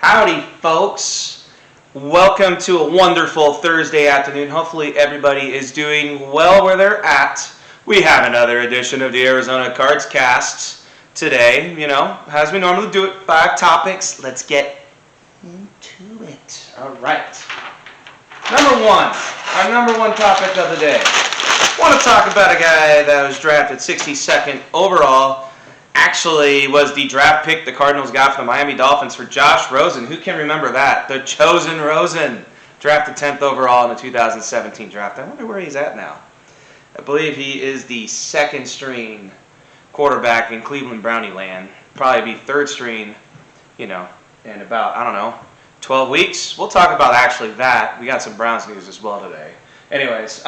Howdy, folks. Welcome to a wonderful Thursday afternoon. Hopefully everybody is doing well where they're at. We have another edition of the Arizona Cards Cast today. As we normally do it, 5 topics. Let's get into it. All right. Our number one topic of the day. I want to talk about a guy that was drafted 62nd overall. Actually was the draft pick the Cardinals got from the Miami Dolphins for Josh Rosen. Who can remember that? The chosen Rosen. Drafted 10th overall in the 2017 draft. I wonder where he's at now. I believe he is the second string quarterback in Cleveland Brownie land. Probably be third string, in about, 12 weeks. We'll talk about actually that. We got some Browns news as well today. Anyways,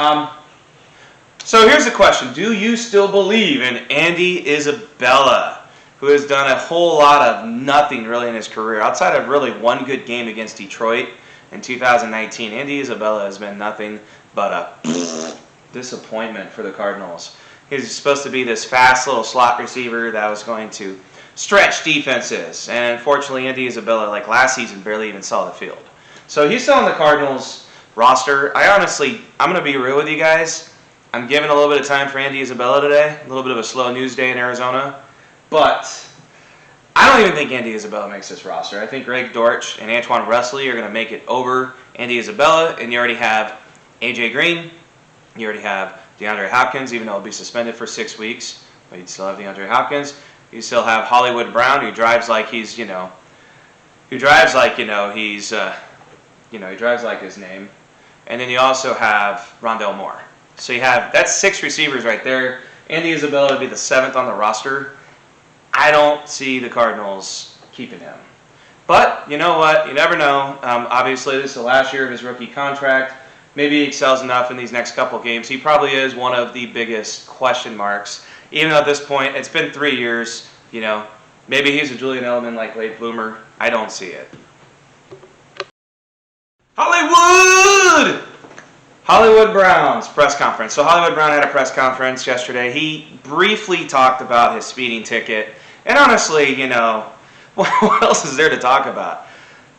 so here's the question. Do you still believe in Andy Isabella, who has done a whole lot of nothing really in his career? Outside of really one good game against Detroit in 2019, Andy Isabella has been nothing but a disappointment for the Cardinals. He's supposed to be this fast little slot receiver that was going to stretch defenses. And unfortunately, Andy Isabella, like last season, barely even saw the field. So he's still on the Cardinals roster. I'm going to be real with you guys. I'm giving a little bit of time for Andy Isabella today. A little bit of a slow news day in Arizona. But I don't even think Andy Isabella makes this roster. I think Greg Dortch and Antoine Wesley are going to make it over Andy Isabella. And you already have A.J. Green. You already have DeAndre Hopkins, even though he'll be suspended for 6 weeks. But you'd still have DeAndre Hopkins. You still have Hollywood Brown, who drives like he's, he drives like his name. And then you also have Rondale Moore. So that's 6 receivers right there. Andy Isabella would be the 7th on the roster. I don't see the Cardinals keeping him. But you know what? You never know. Obviously, this is the last year of his rookie contract. Maybe he excels enough in these next couple of games. He probably is one of the biggest question marks. Even though at this point, it's been 3 years. Maybe he's a Julian Edelman-like late bloomer. I don't see it. Hollywood Brown's press conference. So Hollywood Brown had a press conference yesterday. He briefly talked about his speeding ticket. And honestly, what else is there to talk about?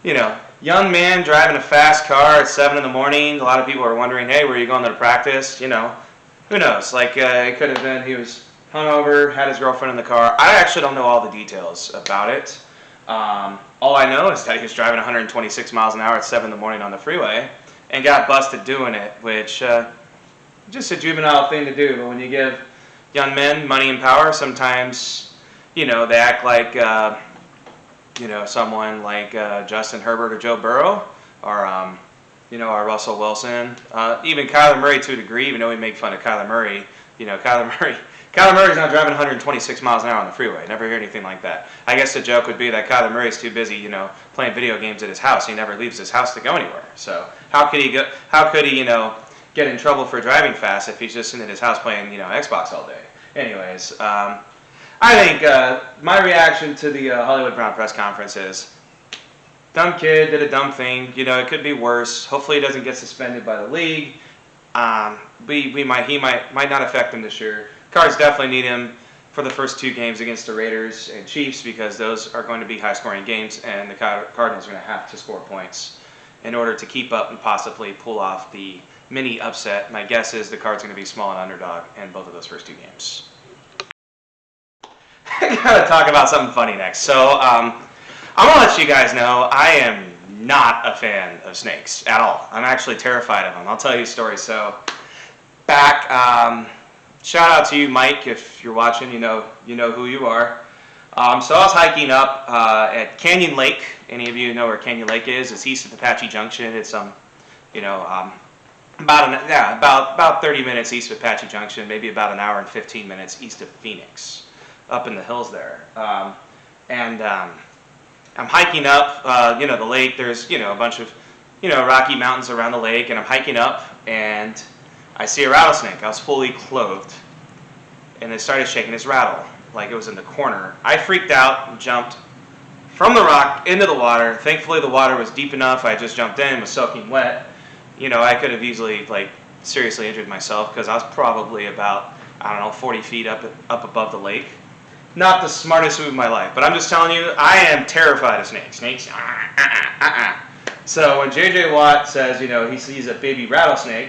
Young man driving a fast car at 7 in the morning. A lot of people are wondering, hey, were you going to practice? Who knows? It could have been he was hungover, had his girlfriend in the car. I actually don't know all the details about it. All I know is that he was driving 126 miles an hour at 7 in the morning on the freeway and got busted doing it, which just a juvenile thing to do. But when you give young men money and power, sometimes, they act like, someone like Justin Herbert or Joe Burrow or, or Russell Wilson. Even Kyler Murray to a degree, even though we make fun of Kyler Murray. Kyler Murray's not driving 126 miles an hour on the freeway. Never hear anything like that. I guess the joke would be that Kyler Murray's too busy, playing video games at his house. He never leaves his house to go anywhere. So how could he get in trouble for driving fast if he's just sitting at his house playing, Xbox all day? Anyways, I think my reaction to the Hollywood Brown press conference is, dumb kid, did a dumb thing. It could be worse. Hopefully he doesn't get suspended by the league. He might not affect him this year. Cards definitely need him for the first 2 games against the Raiders and Chiefs because those are going to be high-scoring games, and the Cardinals are going to have to score points in order to keep up and possibly pull off the mini upset. My guess is the Cards are going to be small and underdog in both of those first 2 games. I gotta talk about something funny next. So I'm gonna let you guys know I am not a fan of snakes at all. I'm actually terrified of them. I'll tell you a story. So back. Shout out to you, Mike, if you're watching. You know who you are. So I was hiking up at Canyon Lake. Any of you know where Canyon Lake is? It's east of Apache Junction. It's about 30 minutes east of Apache Junction, maybe about an hour and 15 minutes east of Phoenix, up in the hills there. I'm hiking up, the lake. There's a bunch of rocky mountains around the lake, and I'm hiking up and I see a rattlesnake. I was fully clothed, and it started shaking its rattle like it was in the corner. I freaked out and jumped from the rock into the water. Thankfully, the water was deep enough. I just jumped in, was soaking wet. I could have easily seriously injured myself because I was probably about 40 feet up above the lake. Not the smartest move of my life, but I'm just telling you, I am terrified of snakes. Snakes, So when J.J. Watt says, he sees a baby rattlesnake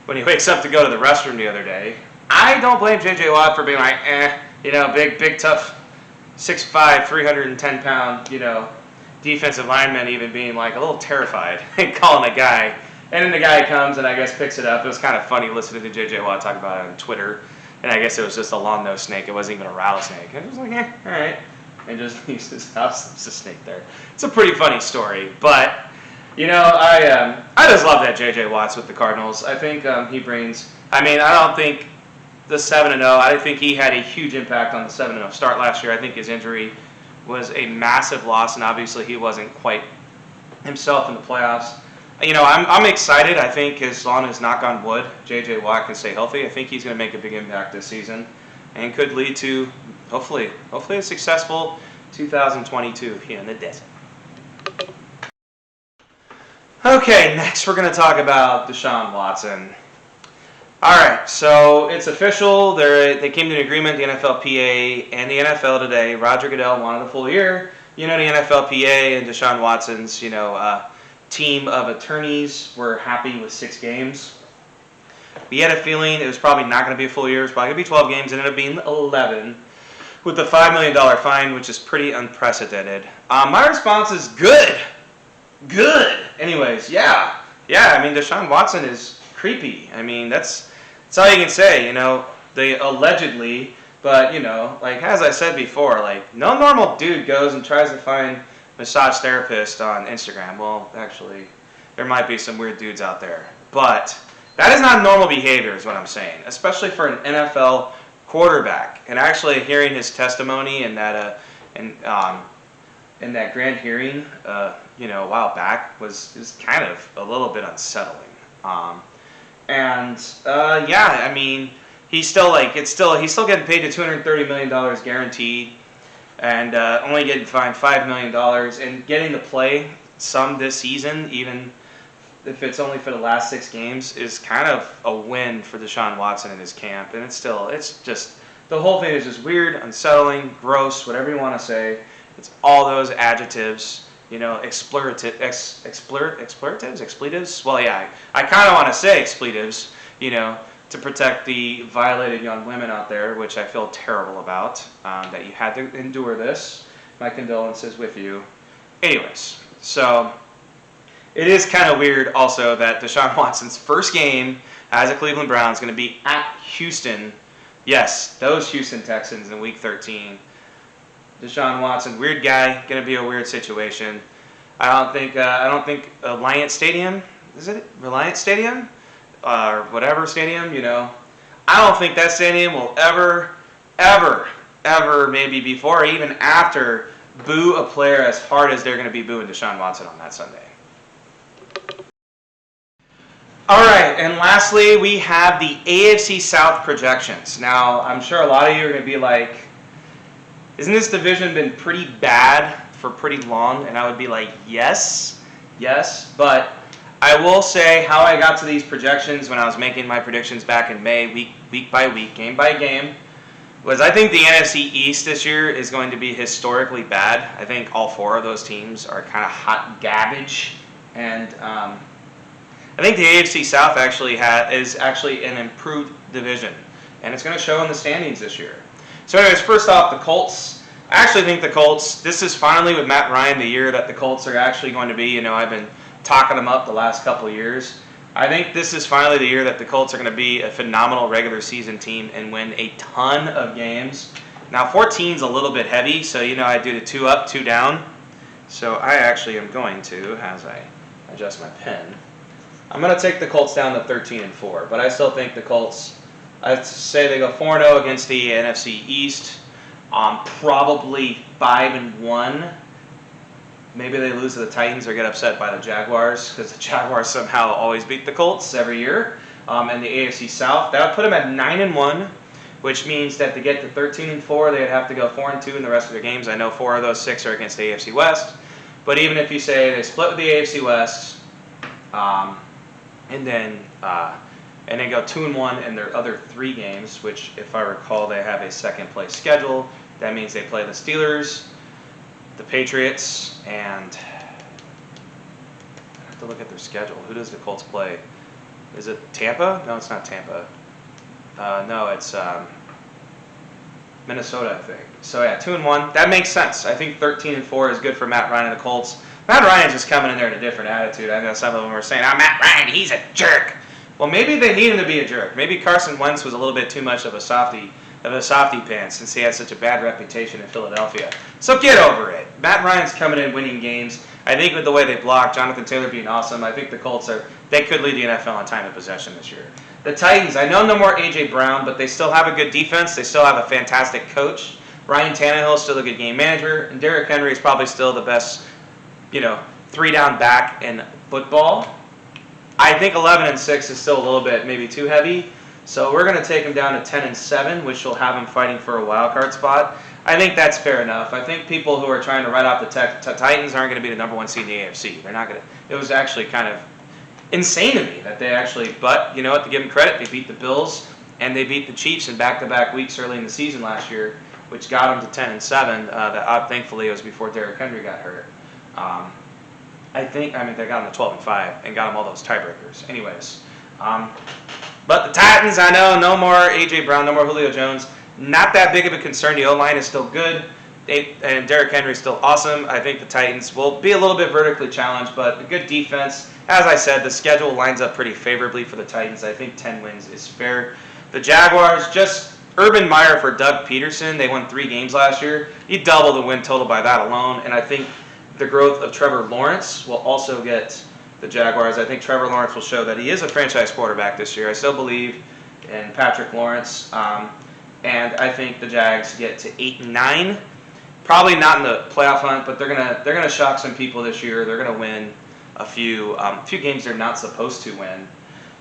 when he wakes up to go to the restroom the other day, I don't blame J.J. Watt for being like, big, tough, 6'5", 310-pound, defensive lineman even being like a little terrified and calling a guy. And then the guy comes and I guess picks it up. It was kind of funny listening to J.J. Watt talk about it on Twitter. And I guess it was just a long-nosed snake. It wasn't even a rattlesnake. And it was like, all right. And just leaves his house. There's a snake there. It's a pretty funny story. But, I just love that J.J. Watt's with the Cardinals. I think he brings, I don't think the 7-0, I think he had a huge impact on the 7-0 start last year. I think his injury was a massive loss, and obviously he wasn't quite himself in the playoffs. I'm excited. I think as long as, knock on wood, J.J. Watt can stay healthy, I think he's going to make a big impact this season and could lead to, hopefully a successful 2022 here in the desert. Okay, next we're going to talk about Deshaun Watson. All right, so it's official. They came to an agreement, the NFLPA and the NFL today. Roger Goodell wanted a full year. The NFLPA and Deshaun Watson's, team of attorneys were happy with 6 games. We had a feeling it was probably not going to be a full year. It was probably going to be 12 games. It ended up being 11 with the $5 million fine, which is pretty unprecedented. My response is good. Good. Anyways, yeah. Deshaun Watson is creepy. That's all you can say. They allegedly, but, as I said before, no normal dude goes and tries to find massage therapist on Instagram. Well, actually, there might be some weird dudes out there. But that is not normal behavior is what I'm saying, especially for an NFL quarterback. And actually hearing his testimony in that grand hearing, a while back was kind of a little bit unsettling. He's still he's still getting paid to $230 million guaranteed. And only getting fined $5 million and getting to play some this season, even if it's only for the last 6 games, is kind of a win for Deshaun Watson and his camp. And it's just, the whole thing is just weird, unsettling, gross, whatever you want to say. It's all those adjectives, expletives? Well, yeah, I kind of want to say expletives, to protect the violated young women out there, which I feel terrible about, that you had to endure this. My condolences with you. Anyways, so it is kind of weird also that Deshaun Watson's first game as a Cleveland Brown is going to be at Houston. Yes, those Houston Texans in Week 13. Deshaun Watson, weird guy, going to be a weird situation. I don't think Reliant Stadium, is it Reliant Stadium? Or whatever stadium, I don't think that stadium will ever, maybe before or even after, boo a player as hard as they're going to be booing Deshaun Watson on that Sunday. All right, and lastly, we have the AFC South Projections. Now, I'm sure a lot of you are going to be like, isn't this division been pretty bad for pretty long? And I would be like, yes, but I will say how I got to these projections when I was making my predictions back in May, week by week, game by game, was I think the NFC East this year is going to be historically bad. I think all 4 of those teams are kind of hot garbage. And I think the AFC South is actually an improved division. And it's going to show in the standings this year. So anyways, first off, the Colts. I actually think the Colts, this is finally with Matt Ryan the year that the Colts are actually going to be, I've been talking them up the last couple of years. I think this is finally the year that the Colts are going to be a phenomenal regular season team and win a ton of games. Now, 14's a little bit heavy, so I do the 2 up, 2 down. So I actually am going to, as I adjust my pen, I'm going to take the Colts down to 13-4. But I still think the Colts, I'd say they go 4-0 against the NFC East, probably 5-1. Maybe they lose to the Titans or get upset by the Jaguars because the Jaguars somehow always beat the Colts every year. And the AFC South, that would put them at 9-1, which means that to get to 13-4, they'd have to go 4-2 in the rest of their games. I know 4 of those 6 are against the AFC West. But even if you say they split with the AFC West, and then go 2-1 in their other 3 games, which, if I recall, they have a second-place schedule. That means they play the Steelers, the Patriots, and I have to look at their schedule. Who does the Colts play? Is it Tampa? No, it's not Tampa. No, it's Minnesota, I think. So yeah, 2-1. That makes sense. I think 13-4 is good for Matt Ryan and the Colts. Matt Ryan's just coming in there in a different attitude. I know some of them are saying, Matt Ryan, he's a jerk. Well, maybe they need him to be a jerk. Maybe Carson Wentz was a little bit too much of a softie pants since he had such a bad reputation in Philadelphia. So get over it. Matt Ryan's coming in winning games. I think with the way they block, Jonathan Taylor being awesome, I think the Colts they could lead the NFL in time of possession this year. The Titans, I know no more A.J. Brown, but they still have a good defense. They still have a fantastic coach. Ryan Tannehill is still a good game manager, and Derrick Henry is probably still the best, 3-down back in football. I think 11-6 is still a little bit maybe too heavy, so we're going to take him down to 10-7, which will have him fighting for a wild card spot. I think that's fair enough. I think people who are trying to write off the Titans aren't going to be the number one seed in the AFC. They're not going to. It was actually kind of insane to me that they actually. But you know what? To give them credit, they beat the Bills and they beat the Chiefs in back-to-back weeks early in the season last year, which got them to 10-7. Thankfully, it was before Derrick Henry got hurt. They got them to 12-5 and got them all those tiebreakers. Anyways, but the Titans, I know, no more A.J. Brown, no more Julio Jones. Not that big of a concern. The O-line is still good, and Derrick Henry is still awesome. I think the Titans will be a little bit vertically challenged, but a good defense. As I said, the schedule lines up pretty favorably for the Titans. I think 10 wins is fair. The Jaguars, just Urban Meyer for Doug Peterson. They won 3 games last year. He doubled the win total by that alone, and I think the growth of Trevor Lawrence will also get the Jaguars. I think Trevor Lawrence will show that he is a franchise quarterback this year. I still believe in Patrick Lawrence. And I think the Jags get to 8-9. Probably not in the playoff hunt, but they're gonna shock some people this year. They're gonna win a few games they're not supposed to win,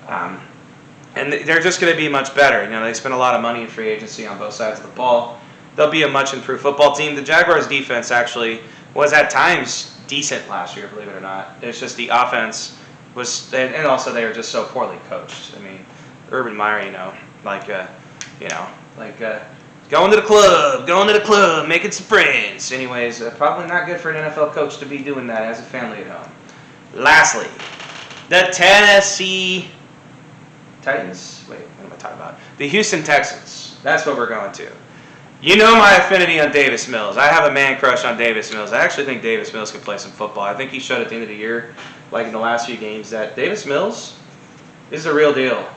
and they're just gonna be much better. They spent a lot of money in free agency on both sides of the ball. They'll be a much improved football team. The Jaguars' defense actually was at times decent last year, believe it or not. It's just the offense was, and also they were just so poorly coached. I mean, Urban Meyer, going to the club, making some friends. Anyways, probably not good for an NFL coach to be doing that as a family at home. Lastly, the Tennessee Titans. Wait, what am I talking about? The Houston Texans. That's what we're going to. You know my affinity on Davis Mills. I have a man crush on Davis Mills. I actually think Davis Mills can play some football. I think he showed at the end of the year, like in the last few games, that Davis Mills is the real deal.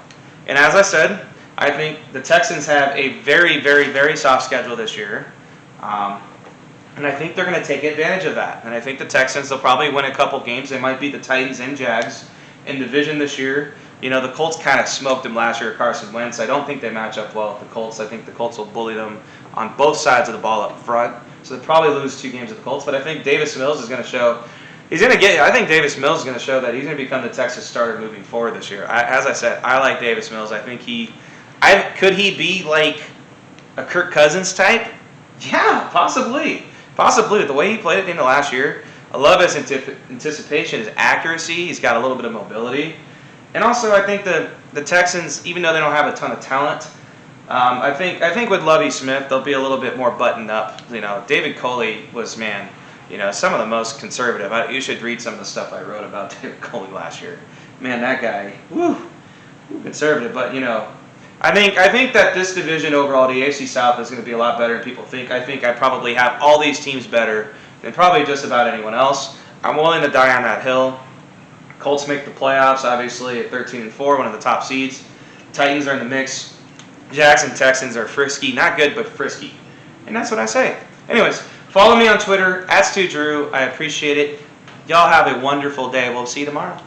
And as I said, I think the Texans have a very, very, very soft schedule this year. And I think they're going to take advantage of that. And I think the Texans, they'll probably win a couple games. They might beat the Titans and Jags in division this year. The Colts kind of smoked them last year, Carson Wentz. I don't think they match up well with the Colts. I think the Colts will bully them on both sides of the ball up front. So they'll probably lose 2 games of the Colts. But I think Davis Mills is going to show I think Davis Mills is going to show that he's going to become the Texas starter moving forward this year. As I said, I like Davis Mills. I think could he be like a Kirk Cousins type? Yeah, possibly. Possibly. The way he played at the end of last year, I love his anticipation, his accuracy. He's got a little bit of mobility. And also, I think the Texans, even though they don't have a ton of talent, I think with Lovie Smith, they'll be a little bit more buttoned up. David Coley was, some of the most conservative. You should read some of the stuff I wrote about David Coley last year. Man, that guy, conservative. But, I think that this division overall, the AFC South, is going to be a lot better than people think. I think I probably have all these teams better than probably just about anyone else. I'm willing to die on that hill. Colts make the playoffs, obviously, at 13-4, one of the top seeds. Titans are in the mix. Jags and Texans are frisky. Not good, but frisky. And that's what I say. Anyways, follow me on Twitter, @StuDrew. I appreciate it. Y'all have a wonderful day. We'll see you tomorrow.